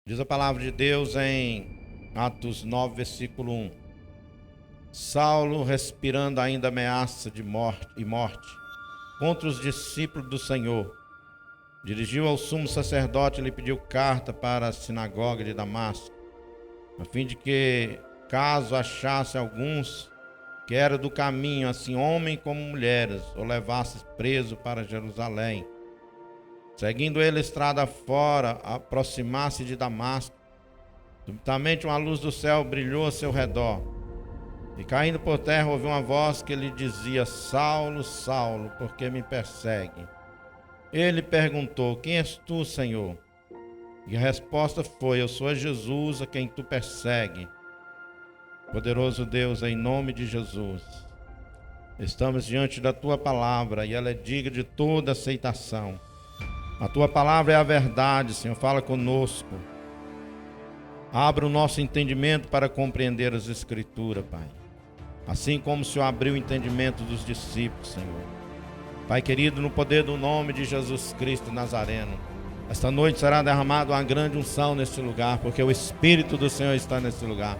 Diz a palavra de Deus em Atos 9, versículo 1. Saulo, respirando ainda ameaça de morte contra os discípulos do Senhor, dirigiu ao sumo sacerdote e lhe pediu carta para a sinagoga de Damasco, a fim de que, caso achasse alguns que era do caminho, assim homens como mulheres, o levasse preso para Jerusalém. Seguindo ele estrada fora, aproximasse de Damasco. Subitamente uma luz do céu brilhou a seu redor. E caindo por terra ouviu uma voz que lhe dizia: Saulo, Saulo, por que me persegue? Ele perguntou: Quem és tu, Senhor? E a resposta foi: Eu sou Jesus, a quem tu persegue. Poderoso Deus, em nome de Jesus, estamos diante da tua palavra e ela é digna de toda aceitação. A tua palavra é a verdade, Senhor, fala conosco. Abra o nosso entendimento para compreender as Escrituras, Pai. Assim como o Senhor abriu o entendimento dos discípulos, Senhor. Pai querido, no poder do nome de Jesus Cristo Nazareno, esta noite será derramada uma grande unção neste lugar, porque o Espírito do Senhor está neste lugar.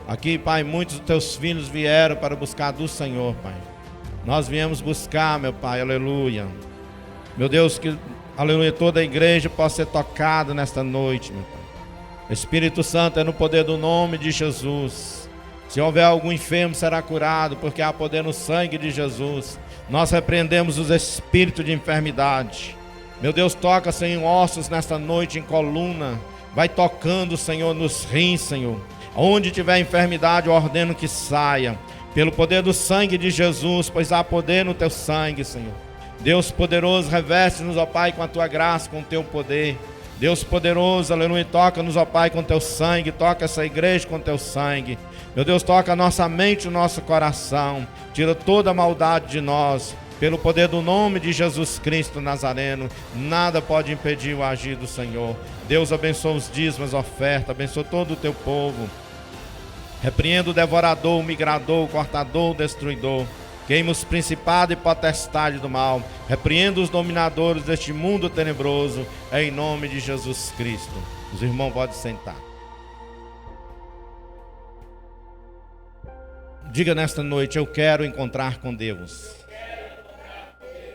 Aqui, Pai, muitos dos teus filhos vieram para buscar do Senhor, Pai. Nós viemos buscar, meu Pai, aleluia. Meu Deus, que, aleluia, toda a igreja possa ser tocada nesta noite, meu Pai. Espírito Santo, é no poder do nome de Jesus. Se houver algum enfermo, será curado, porque há poder no sangue de Jesus. Nós repreendemos os espíritos de enfermidade. Meu Deus, toca, Senhor, em ossos nesta noite, em coluna. Vai tocando, Senhor, nos rins, Senhor. Onde tiver enfermidade, eu ordeno que saia. Pelo poder do sangue de Jesus, pois há poder no teu sangue, Senhor. Deus poderoso, reveste-nos, ó Pai, com a tua graça, com o teu poder. Deus poderoso, aleluia, toca-nos, ó Pai, com teu sangue. Toca essa igreja com teu sangue. Meu Deus, toca a nossa mente e o nosso coração. Tira toda a maldade de nós. Pelo poder do nome de Jesus Cristo Nazareno, nada pode impedir o agir do Senhor. Deus abençoa os dízimos, as ofertas, abençoa todo o teu povo. Repreenda o devorador, o migrador, o cortador, o destruidor. Queima os principados e potestades do mal. Repreenda os dominadores deste mundo tenebroso, em nome de Jesus Cristo. Os irmãos podem sentar. Diga nesta noite: eu quero encontrar com Deus.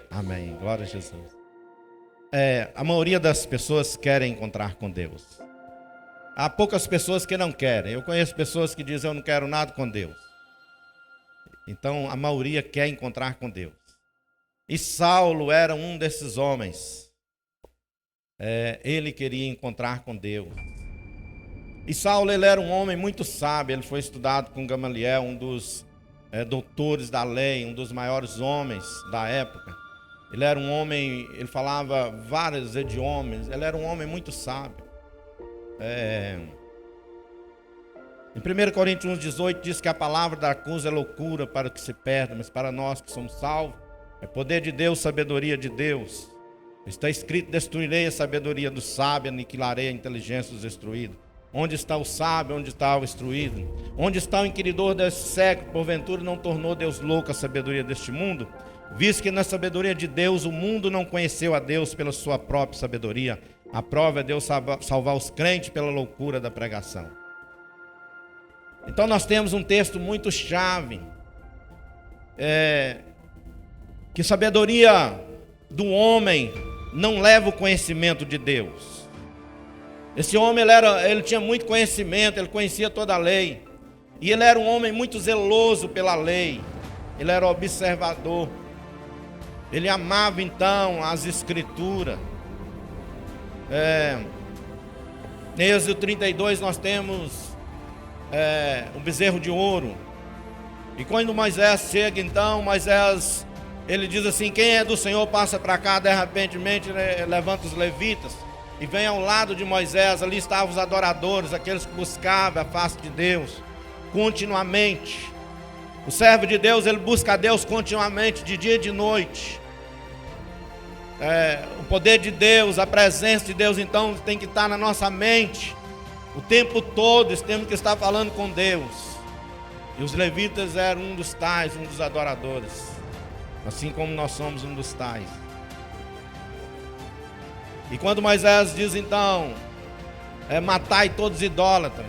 Amém, glória a Jesus. A maioria das pessoas querem encontrar com Deus. Há poucas pessoas que não querem. Eu conheço pessoas que dizem: eu não quero nada com Deus. Então a maioria quer encontrar com Deus. E Saulo era um desses homens. Ele queria encontrar com Deus. E Saulo, ele era um homem muito sábio. Ele foi estudado com Gamaliel, um dos doutores da lei, um dos maiores homens da época. Ele era um homem, ele falava vários idiomas. Ele era um homem muito sábio. Em 1 Coríntios 18 diz que a palavra da cruz é loucura para o que se perde, mas para nós que somos salvos, é poder de Deus, sabedoria de Deus. Está escrito: destruirei a sabedoria do sábio, aniquilarei a inteligência dos instruídos. Onde está o sábio, onde está o instruído? Onde está o inquiridor desse século? Porventura não tornou Deus louco a sabedoria deste mundo? Visto que na sabedoria de Deus o mundo não conheceu a Deus pela sua própria sabedoria. A prova é Deus salvar os crentes pela loucura da pregação. Então nós temos um texto muito chave, que sabedoria do homem não leva o conhecimento de Deus. Esse homem ele tinha muito conhecimento, ele conhecia toda a lei, e ele era um homem muito zeloso pela lei, ele era observador, ele amava então as Escrituras. Em Êxodo 32 nós temos um bezerro de ouro. E quando Moisés chega, então Moisés, ele diz assim: quem é do Senhor passa para cá. De repente levanta os levitas e vem ao lado de Moisés. Ali estavam os adoradores, aqueles que buscavam a face de Deus continuamente. O servo de Deus, ele busca a Deus continuamente, de dia e de noite. O poder de Deus, a presença de Deus, então tem que estar na nossa mente o tempo todo. Temos que estar falando com Deus. E os levitas eram um dos tais, um dos adoradores, assim como nós somos um dos tais. E quando Moisés diz então: matai todos os idólatras.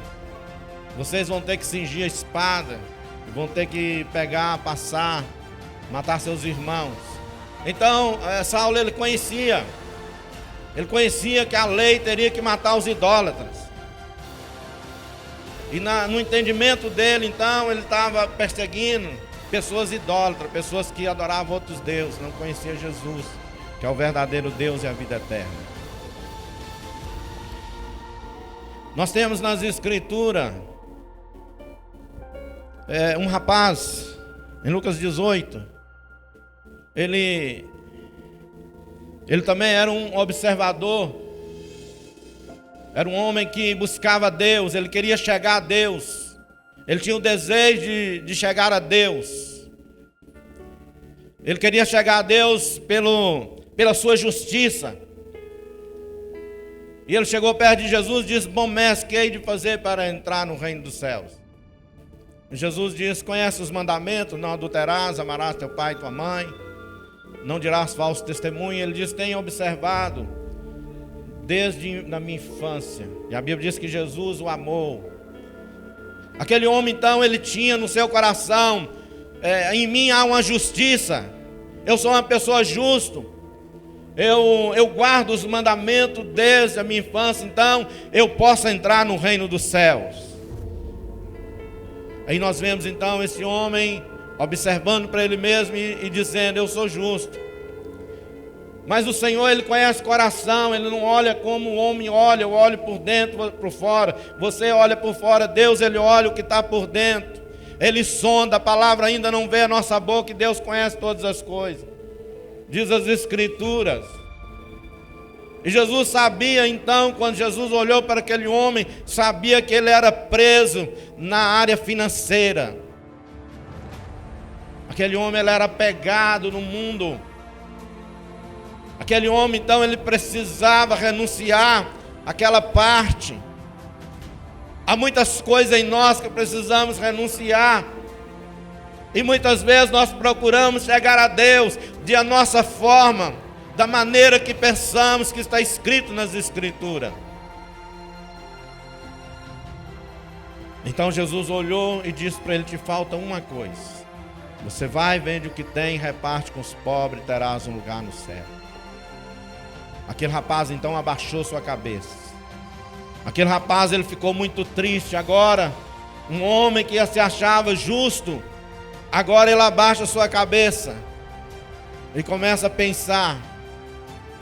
Vocês vão ter que cingir a espada, vão ter que pegar, passar, matar seus irmãos. Então, Saulo, ele conhecia que a lei teria que matar os idólatras. E no entendimento dele, então, ele estava perseguindo pessoas idólatras, pessoas que adoravam outros deuses, não conheciam Jesus, que é o verdadeiro Deus e a vida eterna. Nós temos nas Escrituras um rapaz, em Lucas 18, ele também era um observador, era um homem que buscava Deus, ele queria chegar a Deus, ele tinha o desejo de chegar a Deus, ele queria chegar a Deus pela sua justiça. E ele chegou perto de Jesus e disse: bom mestre, que hei de fazer para entrar no reino dos céus? E Jesus disse: conhece os mandamentos: não adulterarás, amarás teu pai e tua mãe, não dirás falso testemunho. Ele diz: tenho observado desde a minha infância. E a Bíblia diz que Jesus o amou. Aquele homem então, ele tinha no seu coração: em mim há uma justiça, eu sou uma pessoa justa, eu guardo os mandamentos desde a minha infância, então eu posso entrar no reino dos céus. Aí nós vemos então esse homem observando para ele mesmo e dizendo: eu sou justo. Mas o Senhor, ele conhece o coração, ele não olha como o homem olha, eu olho por dentro, por fora. Você olha por fora, Deus, ele olha o que está por dentro. Ele sonda, a palavra ainda não vê a nossa boca e Deus conhece todas as coisas. Diz as Escrituras. E Jesus sabia então, quando Jesus olhou para aquele homem, sabia que ele era preso na área financeira. Aquele homem, ele era pegado no mundo. Aquele homem então, ele precisava renunciar àquela parte. Há muitas coisas em nós que precisamos renunciar. E muitas vezes nós procuramos chegar a Deus de a nossa forma, da maneira que pensamos que está escrito nas Escrituras. Então Jesus olhou e disse para ele: te falta uma coisa. Você vai, vende o que tem, reparte com os pobres, e terás um lugar no céu. Aquele rapaz então abaixou sua cabeça. Aquele rapaz, ele ficou muito triste. Agora, um homem que se achava justo, agora ele abaixa sua cabeça e começa a pensar,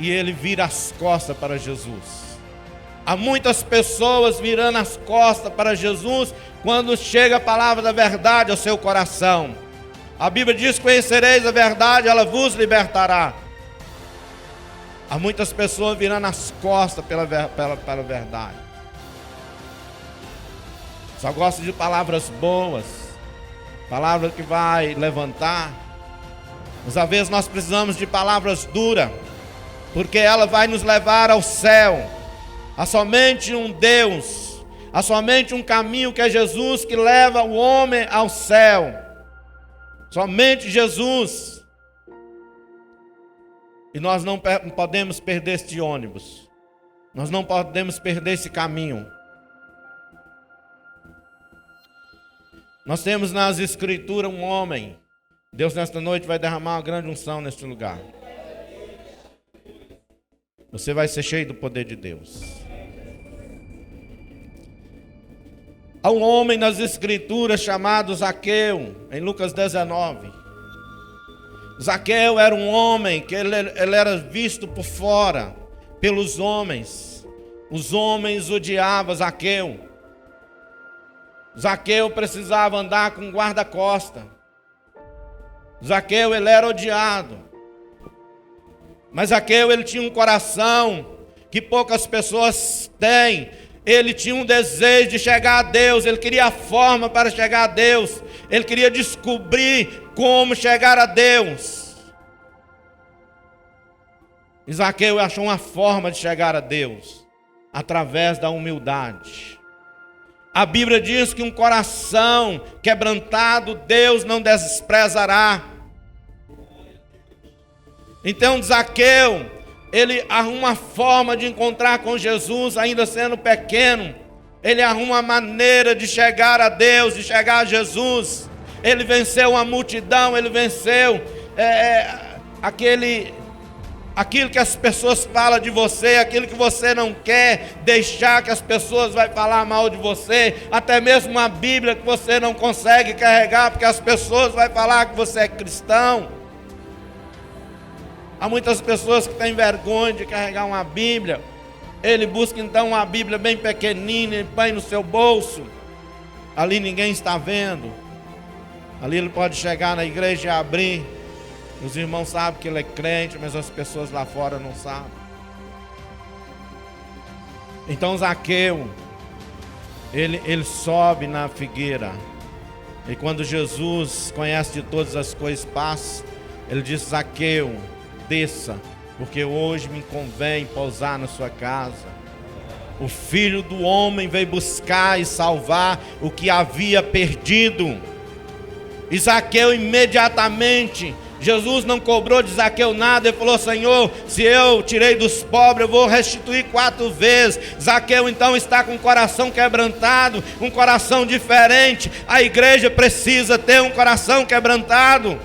e ele vira as costas para Jesus. Há muitas pessoas virando as costas para Jesus quando chega a palavra da verdade ao seu coração. A Bíblia diz: conhecereis a verdade, ela vos libertará. Há muitas pessoas virando as costas pela verdade. Só gosta de palavras boas, palavras que vai levantar. Mas às vezes nós precisamos de palavras duras, porque ela vai nos levar ao céu. Há somente um Deus, há somente um caminho, que é Jesus, que leva o homem ao céu. Somente Jesus. E nós não podemos perder este ônibus. Nós não podemos perder esse caminho. Nós temos nas Escrituras um homem. Deus nesta noite vai derramar uma grande unção neste lugar. Você vai ser cheio do poder de Deus. Há um homem nas Escrituras chamado Zaqueu, em Lucas 19. Zaqueu era um homem que ele era visto por fora, pelos homens. Os homens odiavam Zaqueu. Zaqueu precisava andar com guarda-costa. Zaqueu, ele era odiado. Mas Zaqueu, ele tinha um coração que poucas pessoas têm. Ele tinha um desejo de chegar a Deus. Ele queria a forma para chegar a Deus. Ele queria descobrir como chegar a Deus. E Zaqueu achou uma forma de chegar a Deus, através da humildade. A Bíblia diz que um coração quebrantado Deus não desprezará. Então Zaqueu, ele arruma uma forma de encontrar com Jesus, ainda sendo pequeno. Ele arruma uma maneira de chegar a Deus, de chegar a Jesus. Ele venceu uma multidão, ele venceu aquilo que as pessoas falam de você, aquilo que você não quer deixar que as pessoas vão falar mal de você, até mesmo uma Bíblia que você não consegue carregar, porque as pessoas vão falar que você é cristão. Há muitas pessoas que têm vergonha de carregar uma Bíblia. Ele busca então uma Bíblia bem pequenina e põe no seu bolso. Ali ninguém está vendo. Ali ele pode chegar na igreja e abrir. Os irmãos sabem que ele é crente, mas as pessoas lá fora não sabem. Então Zaqueu, ele sobe na figueira. E quando Jesus conhece de todas as coisas, passa, ele diz: Zaqueu, desça, porque hoje me convém pousar na sua casa. O Filho do Homem veio buscar e salvar o que havia perdido. E Zaqueu imediatamente, Jesus não cobrou de Zaqueu nada. Ele falou: Senhor, se eu tirei dos pobres, eu vou restituir 4 vezes. Zaqueu então está com o coração quebrantado, um coração diferente. A igreja precisa ter um coração quebrantado.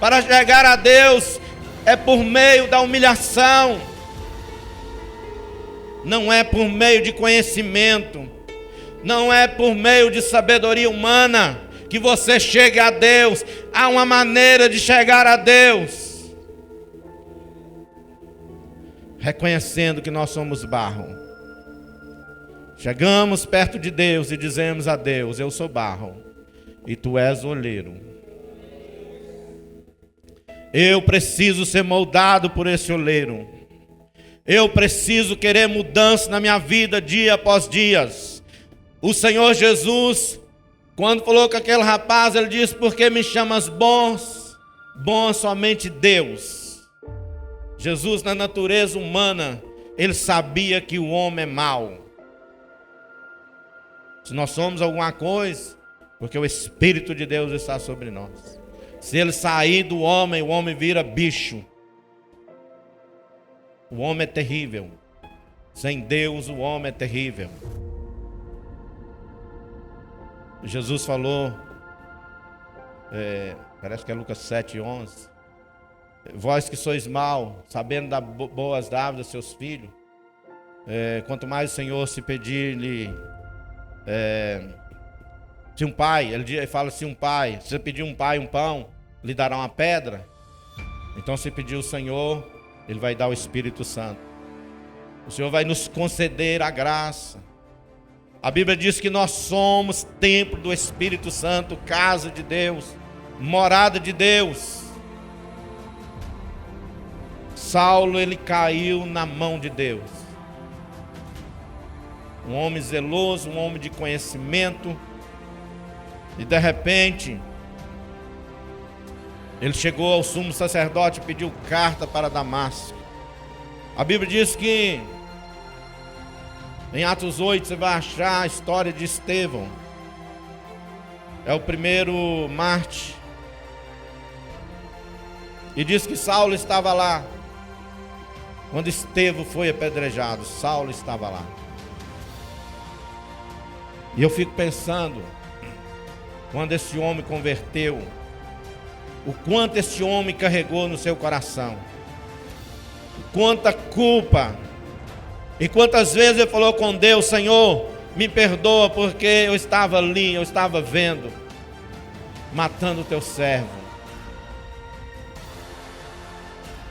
Para chegar a Deus é por meio da humilhação, não é por meio de conhecimento, não é por meio de sabedoria humana que você chegue a Deus. Há uma maneira de chegar a Deus, reconhecendo que nós somos barro. Chegamos perto de Deus e dizemos a Deus: eu sou barro e tu és oleiro. Eu preciso ser moldado por esse oleiro. Eu preciso querer mudança na minha vida dia após dia. O Senhor Jesus, quando falou com aquele rapaz, ele disse: por que me chamas bons? Bom é somente Deus. Jesus, na natureza humana, ele sabia que o homem é mau. Se nós somos alguma coisa, porque o Espírito de Deus está sobre nós. Se ele sair do homem, o homem vira bicho. O homem é terrível. Sem Deus, o homem é terrível. Jesus falou, parece que é Lucas 7:11. Vós que sois mau, sabendo dar boas dádivas aos seus filhos, quanto mais o Senhor se pedir-lhe, se um pai, ele fala assim: um pai, se você pedir um pai um pão, lhe dará uma pedra. Então, se pedir o Senhor, ele vai dar o Espírito Santo. O Senhor vai nos conceder a graça. A Bíblia diz que nós somos templo do Espírito Santo, casa de Deus, morada de Deus. Saulo, ele caiu na mão de Deus. Um homem zeloso, um homem de conhecimento. E de repente, ele chegou ao sumo sacerdote e pediu carta para Damasco. A Bíblia diz que em Atos 8 você vai achar a história de Estevão. É o primeiro mártir. E diz que Saulo estava lá. Quando Estevão foi apedrejado, Saulo estava lá. E eu fico pensando, quando esse homem converteu, o quanto esse homem carregou no seu coração, quanta culpa, e quantas vezes ele falou com Deus: Senhor, me perdoa, porque eu estava ali, eu estava vendo, matando o teu servo.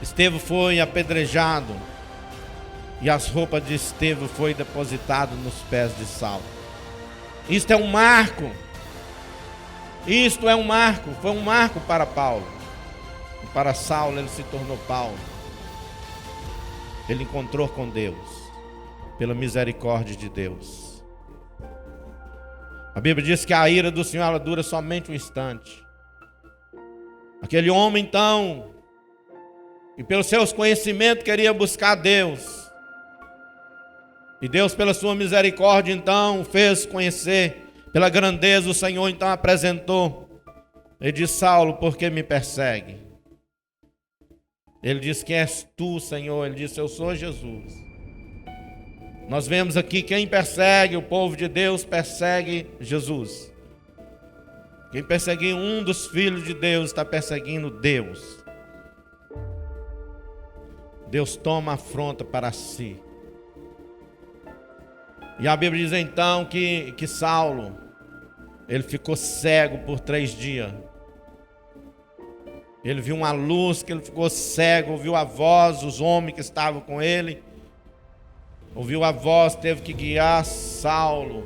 Estevão foi apedrejado, e as roupas de Estevão foi depositado nos pés de Saulo. Isto é um marco. Isto é um marco, foi um marco para Paulo. E para Saulo, ele se tornou Paulo. Ele encontrou com Deus, pela misericórdia de Deus. A Bíblia diz que a ira do Senhor, ela dura somente um instante. Aquele homem então, que pelos seus conhecimentos queria buscar Deus, e Deus, pela sua misericórdia, então o fez conhecer. Pela grandeza, o Senhor então apresentou. Ele disse: Saulo, por que me persegue? Ele disse: quem és tu, Senhor? Ele disse: eu sou Jesus. Nós vemos aqui quem persegue o povo de Deus, persegue Jesus. Quem perseguir um dos filhos de Deus está perseguindo Deus. Deus toma afronta para si. E a Bíblia diz então que Saulo, ele ficou cego por 3 dias. Ele viu uma luz, que ele ficou cego, ouviu a voz, os homens que estavam com ele. Ouviu a voz, teve que guiar Saulo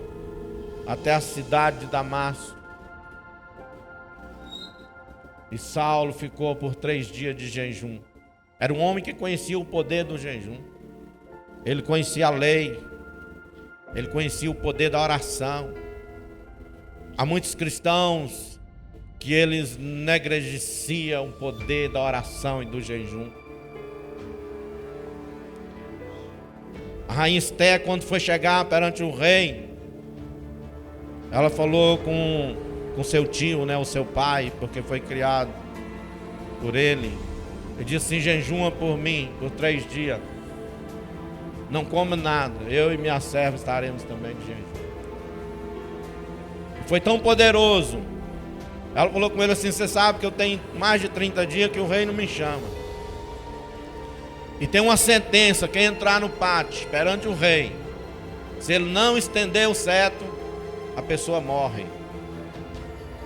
até a cidade de Damasco. E Saulo ficou por 3 dias de jejum. Era um homem que conhecia o poder do jejum. Ele conhecia a lei. Ele conhecia o poder da oração. Há muitos cristãos que eles negligenciam o poder da oração e do jejum. A rainha Esté, quando foi chegar perante o rei, ela falou com seu tio, né, o seu pai, porque foi criado por ele. Ele disse assim: jejuma por mim por 3 dias. Não coma nada. Eu e minha serva estaremos também de jejum. Foi tão poderoso. Ela falou com ele assim: você sabe que eu tenho mais de 30 dias que o rei não me chama. E tem uma sentença: quem entrar no pátio perante o rei, se ele não estender o cetro, a pessoa morre.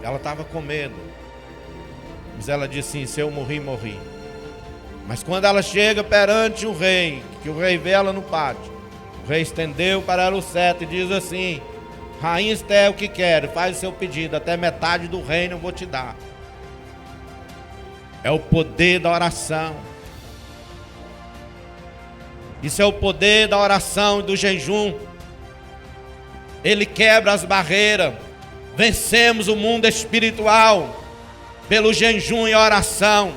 Ela estava com medo. Mas ela disse assim: se eu morri, morri. Mas quando ela chega perante o rei, que o rei vê ela no pátio, o rei estendeu para ela o cetro e diz assim: rainha Esté, o que quer? Faz o seu pedido, até metade do reino eu vou te dar. É o poder da oração. Isso é o poder da oração e do jejum. Ele quebra as barreiras. Vencemos o mundo espiritual pelo jejum e oração.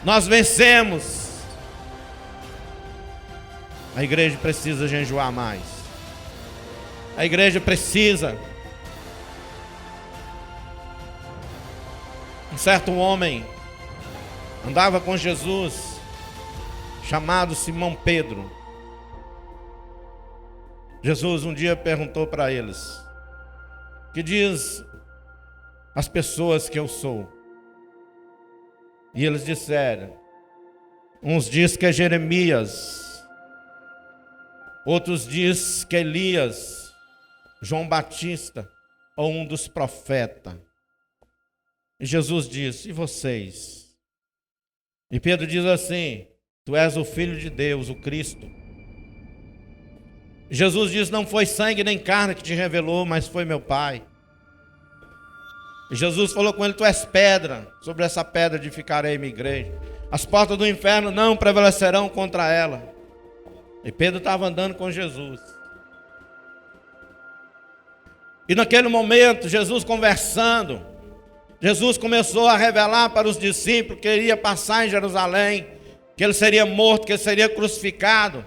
Nós vencemos. A igreja precisa jejuar mais. A igreja precisa. Um certo homem andava com Jesus, chamado Simão Pedro. Jesus um dia perguntou para eles: que diz as pessoas que eu sou? E eles disseram: uns diz que é Jeremias, outros diz que é Elias, João Batista ou um dos profetas. E Jesus disse: e vocês? E Pedro diz assim: tu és o Filho de Deus, o Cristo. Jesus diz: não foi sangue nem carne que te revelou, mas foi meu Pai. E Jesus falou com ele: tu és pedra, sobre essa pedra edificarei minha igreja. As portas do inferno não prevalecerão contra ela. E Pedro estava andando com Jesus. E naquele momento, Jesus conversando, Jesus começou a revelar para os discípulos que ele ia passar em Jerusalém, que ele seria morto, que ele seria crucificado.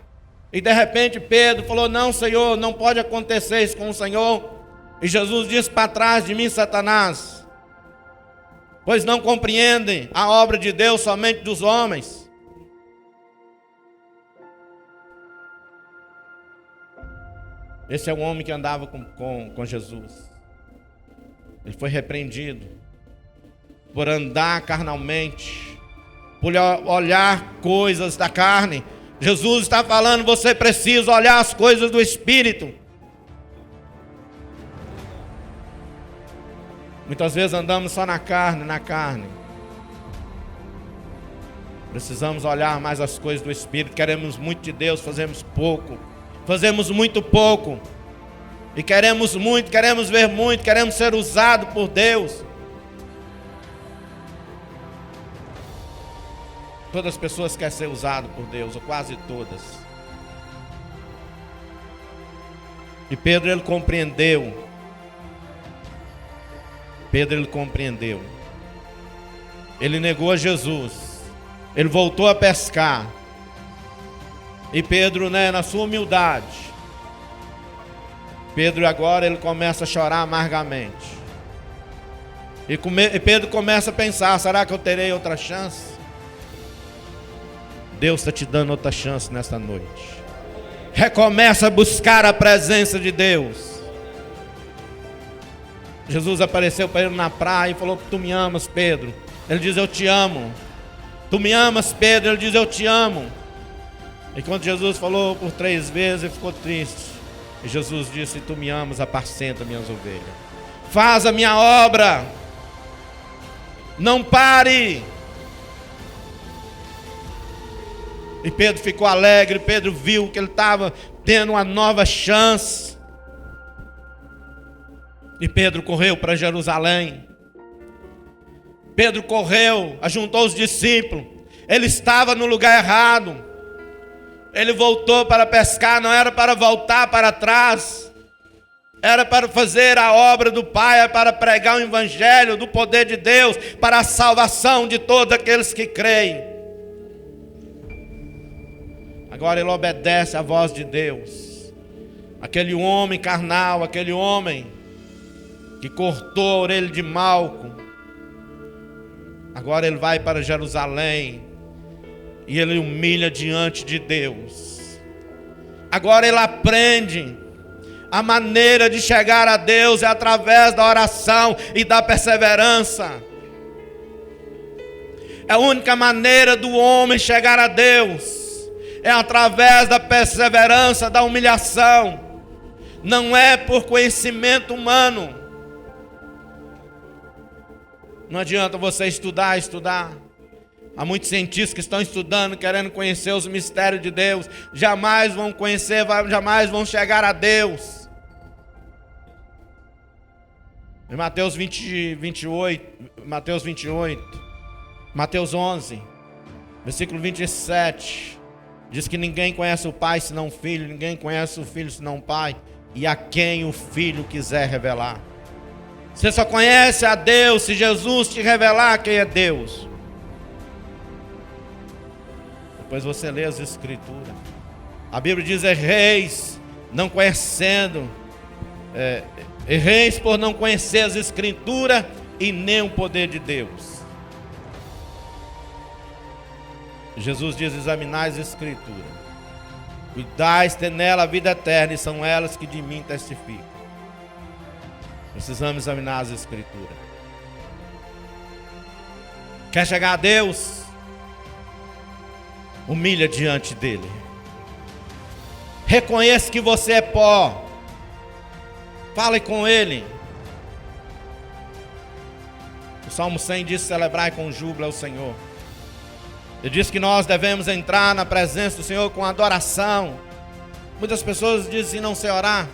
E de repente Pedro falou: não, Senhor, não pode acontecer isso com o Senhor. E Jesus disse: para trás de mim, Satanás, pois não compreendem a obra de Deus, somente dos homens. Esse é o homem que andava com Jesus. Ele foi repreendido por andar carnalmente, por olhar coisas da carne. Jesus está falando: você precisa olhar as coisas do Espírito. Muitas vezes andamos só na carne, Precisamos olhar mais as coisas do Espírito. Queremos muito de Deus, fazemos pouco. Fazemos muito pouco. E queremos muito, queremos ver muito, queremos ser usados por Deus. Todas as pessoas querem ser usadas por Deus, ou quase todas. E Pedro, ele compreendeu. Ele negou a Jesus. Ele voltou a pescar. E Pedro, na sua humildade, Pedro agora ele começa a chorar amargamente. E Pedro começa a pensar: será que eu terei outra chance? Deus está te dando outra chance nesta noite. Recomeça a buscar a presença de Deus. Jesus apareceu para ele na praia e falou: tu me amas, Pedro? Ele diz: eu te amo. Tu me amas, Pedro? Ele diz: eu te amo. E quando Jesus falou por 3 vezes, ele ficou triste. E Jesus disse: tu me amas, apacenta minhas ovelhas. Faz a minha obra. Não pare. E Pedro ficou alegre. Pedro viu que ele estava tendo uma nova chance. E Pedro correu para Jerusalém. Pedro correu, ajuntou os discípulos. Ele estava no lugar errado. Ele voltou para pescar, não era para voltar para trás. Era para fazer a obra do Pai, era para pregar o evangelho do poder de Deus, para a salvação de todos aqueles que creem. Agora ele obedece à voz de Deus. Aquele homem carnal, aquele homem que cortou a orelha de Malco, agora ele vai para Jerusalém e ele humilha diante de Deus. Agora ele aprende a maneira de chegar a Deus é através da oração e da perseverança. É a única maneira do homem chegar a Deus, é através da perseverança, da humilhação. Não é por conhecimento humano. Não adianta você estudar. Há muitos cientistas que estão estudando, querendo conhecer os mistérios de Deus. Jamais vão conhecer, jamais vão chegar a Deus. Em Mateus 11, versículo 27, diz que ninguém conhece o Pai senão o Filho, ninguém conhece o Filho senão o Pai, e a quem o Filho quiser revelar. Você só conhece a Deus se Jesus te revelar quem é Deus. Depois você lê as Escrituras. A Bíblia diz: erreis não conhecendo, erreis por não conhecer as Escrituras e nem o poder de Deus. Jesus diz: examinai as Escrituras, cuidais ter nela a vida eterna, e são elas que de mim testificam. Precisamos examinar as Escrituras. Quer chegar a Deus? Humilha diante dele. Reconheça que você é pó. Fale com ele. O Salmo 100 diz: celebrai com júbilo ao Senhor. Ele diz que nós devemos entrar na presença do Senhor com adoração. Muitas pessoas dizem: não sei orar.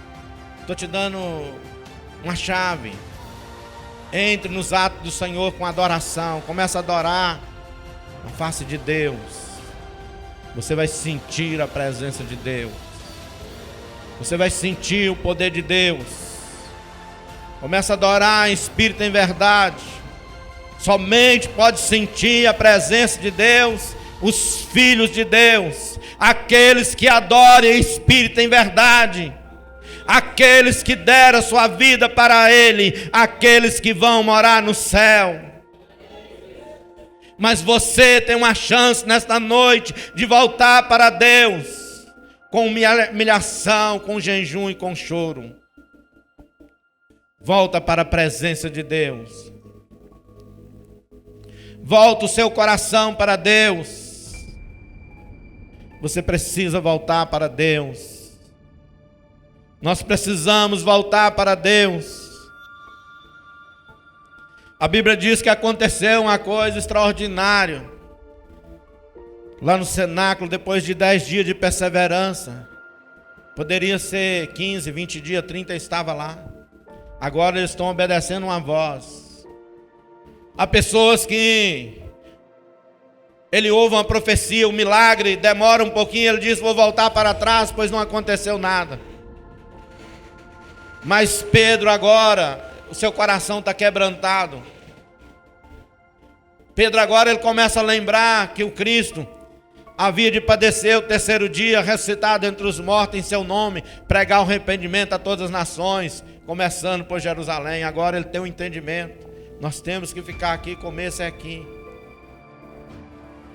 Estou te dando uma chave. Entre nos atos do Senhor com adoração. Comece a adorar a face de Deus. Você vai sentir a presença de Deus. Você vai sentir o poder de Deus. Comece a adorar em espírito e em verdade. Somente pode sentir a presença de Deus os filhos de Deus, aqueles que adoram em espírito e em verdade, aqueles que deram a sua vida para Ele, aqueles que vão morar no céu. Mas você tem uma chance nesta noite de voltar para Deus, com humilhação, com jejum e com choro. Volta para a presença de Deus. Volta o seu coração para Deus. Você precisa voltar para Deus. Nós precisamos voltar para Deus. A Bíblia diz que aconteceu uma coisa extraordinária lá no cenáculo, depois de 10 dias de perseverança. Poderia ser 15, 20 dias, 30 estava lá. Agora eles estão obedecendo uma voz. Há pessoas que ele ouve uma profecia, um milagre, demora um pouquinho, ele diz: vou voltar para trás, pois não aconteceu nada. Mas Pedro agora, o seu coração está quebrantado. Pedro agora ele começa a lembrar que o Cristo havia de padecer o 3º dia, ressuscitado entre os mortos em seu nome, pregar o arrependimento a todas as nações, começando por Jerusalém. Agora ele tem um entendimento. Nós temos que ficar aqui, começo é aqui.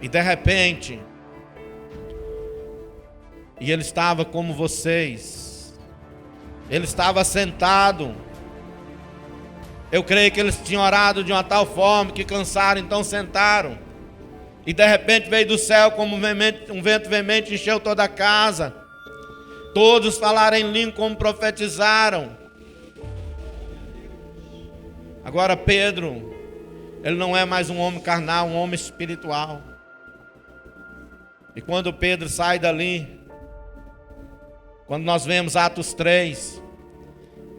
E de repente, E ele estava como vocês. Ele estava sentado. Eu creio que eles tinham orado de uma tal forma que cansaram, então sentaram. E de repente veio do céu como um vento veemente, encheu toda a casa. Todos falaram em língua como profetizaram. Agora Pedro, ele não é mais um homem carnal, um homem espiritual. E quando Pedro sai dali, quando nós vemos Atos 3,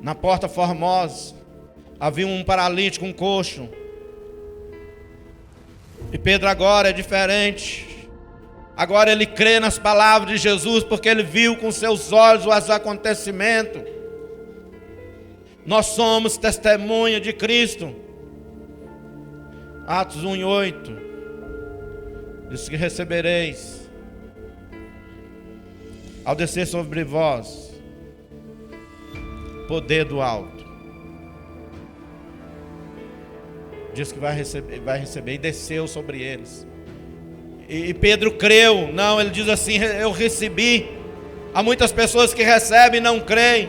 na Porta Formosa, havia um paralítico, um coxo. E Pedro agora é diferente. Agora ele crê nas palavras de Jesus, porque ele viu com seus olhos os acontecimentos. Nós somos testemunha de Cristo. Atos 1:8 diz que recebereis, ao descer sobre vós, poder do alto. Diz que vai receber e desceu sobre eles. E Pedro creu. Não, ele diz assim: eu recebi. Há muitas pessoas que recebem e não creem.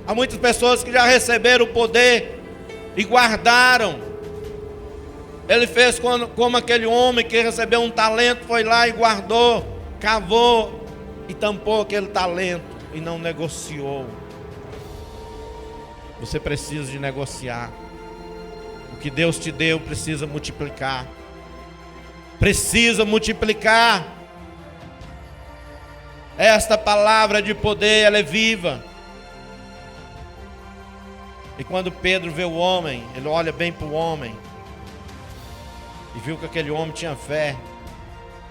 Há muitas pessoas que já receberam o poder e guardaram. Ele fez como aquele homem que recebeu um talento, foi lá e guardou, cavou e tampou aquele talento e não negociou. Você precisa de negociar. O que Deus te deu precisa multiplicar. Precisa multiplicar. Esta palavra de poder, ela é viva. E quando Pedro vê o homem, ele olha bem para o homem e viu que aquele homem tinha fé.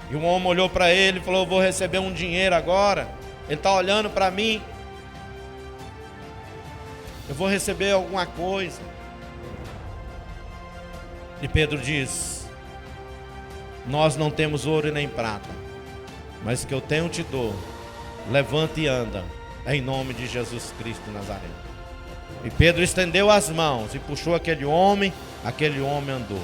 E o homem olhou para ele e falou: eu vou receber um dinheiro agora. Ele está olhando para mim. Eu vou receber alguma coisa. E Pedro diz: nós não temos ouro e nem prata, mas o que eu tenho te dou. Levanta e anda, em nome de Jesus Cristo Nazareno. E Pedro estendeu as mãos e puxou aquele homem andou.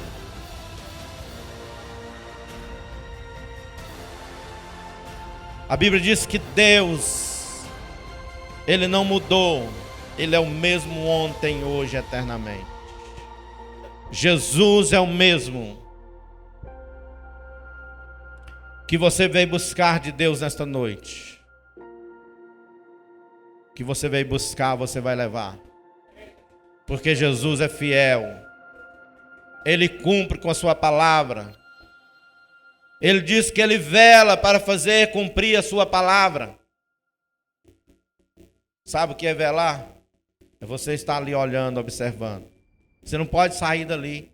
A Bíblia diz que Deus, Ele não mudou. Ele é o mesmo ontem, hoje, eternamente. Jesus é o mesmo. Que você veio buscar de Deus nesta noite. Que você veio buscar, você vai levar. Porque Jesus é fiel. Ele cumpre com a sua palavra. Ele diz que Ele vela para fazer cumprir a sua palavra. Sabe o que é velar? É você estar ali olhando, observando. Você não pode sair dali.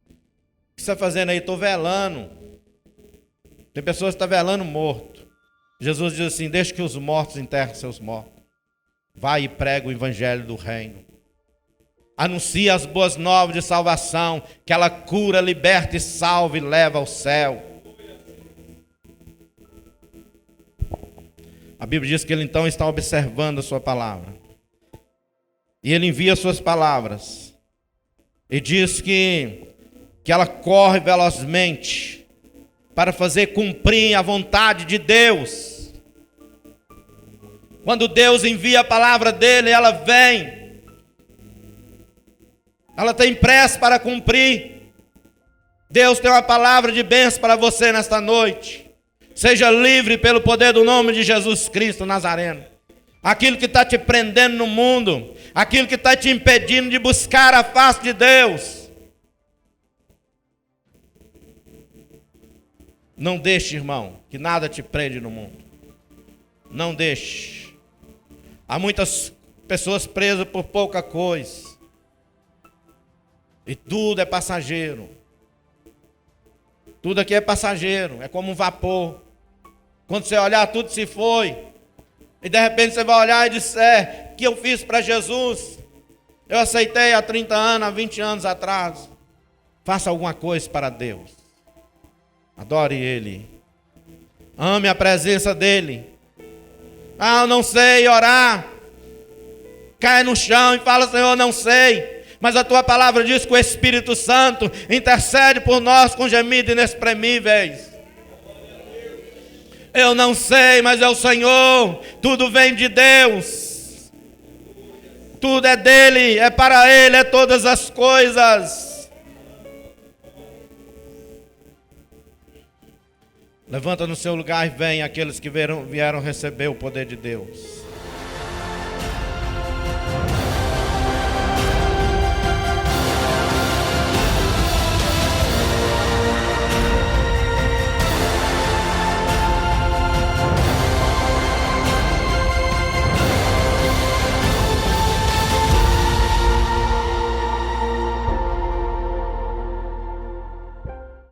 O que você está fazendo aí? Estou velando. Tem pessoas que estão velando morto. Jesus diz assim: deixe que os mortos enterrem seus mortos. Vai e prega o evangelho do reino. Anuncia as boas novas de salvação, que ela cura, liberta e salva e leva ao céu. A Bíblia diz que ele então está observando a sua palavra. E ele envia as suas palavras. E diz que ela corre velozmente para fazer cumprir a vontade de Deus. Quando Deus envia a palavra dele, ela vem. Ela tem pressa para cumprir. Deus tem uma palavra de bênção para você nesta noite. Seja livre pelo poder do nome de Jesus Cristo Nazareno. Aquilo que está te prendendo no mundo, aquilo que está te impedindo de buscar a face de Deus, não deixe, irmão, que nada te prende no mundo. Não deixe. Há muitas pessoas presas por pouca coisa. E tudo é passageiro. Tudo aqui é passageiro, é como um vapor. Quando você olhar, tudo se foi. E de repente você vai olhar e dizer: o que eu fiz para Jesus? Eu aceitei há 30 anos, há 20 anos atrás. Faça alguma coisa para Deus. Adore Ele. Ame a presença dEle. Eu não sei orar. Cai no chão e fala: Senhor, não sei. Mas a tua palavra diz que o Espírito Santo intercede por nós com gemidos inexprimíveis. Eu não sei, mas é o Senhor. Tudo vem de Deus. Tudo é dele, é para ele, é todas as coisas. Levanta no seu lugar e vem aqueles que vieram receber o poder de Deus.